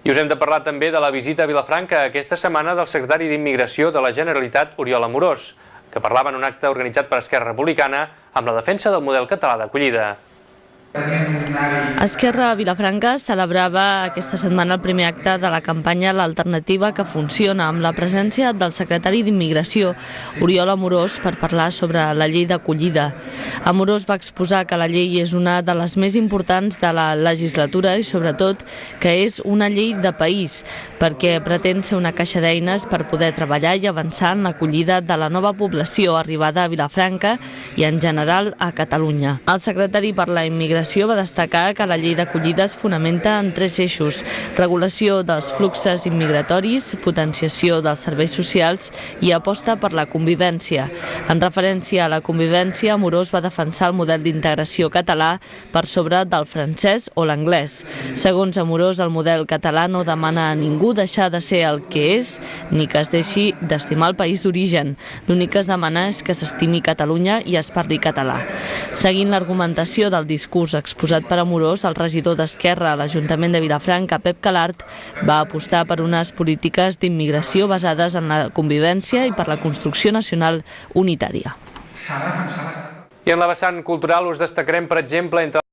I us hem de parlar també de la visita a Vilafranca aquesta setmana del secretari d'Immigració de la Generalitat, Oriol Amorós, que parlava en un acte organitzat per Esquerra Republicana amb la defensa del model català d'acollida. Esquerra a Vilafranca celebrava aquesta setmana el primer acte de la campanya L'Alternativa que funciona, amb la presència del secretari d'Immigració, Oriol Amorós, per parlar sobre la llei d'acollida. Amorós va exposar que la llei és una de les més importants de la legislatura i, sobretot, que és una llei de país, perquè pretén ser una caixa d'eines per poder treballar i avançar en l'acollida de la nova població arribada a Vilafranca i, en general, a Catalunya. El secretari per la Immigració va destacar que la llei d'acollida es fonamenta en 3 eixos: regulació dels fluxos immigratoris, potenciació dels serveis socials i aposta per la convivència. En referència a la convivència, Amorós va defensar el model d'integració català per sobre del francès o l'anglès. Segons Amorós, el model català no demana a ningú deixar de ser el que és ni que es deixi d'estimar el país d'origen. L'únic que es demana és que s'estimi Catalunya i es parli català. Seguint l'argumentació del discurs exposat per Amorós, el regidor d'Esquerra a l'Ajuntament de Vilafranca, Pep Calart, va apostar per unes polítiques d'immigració basades en la convivència i per la construcció nacional unitària. I en la vessant cultural us destacarem, per exemple, entre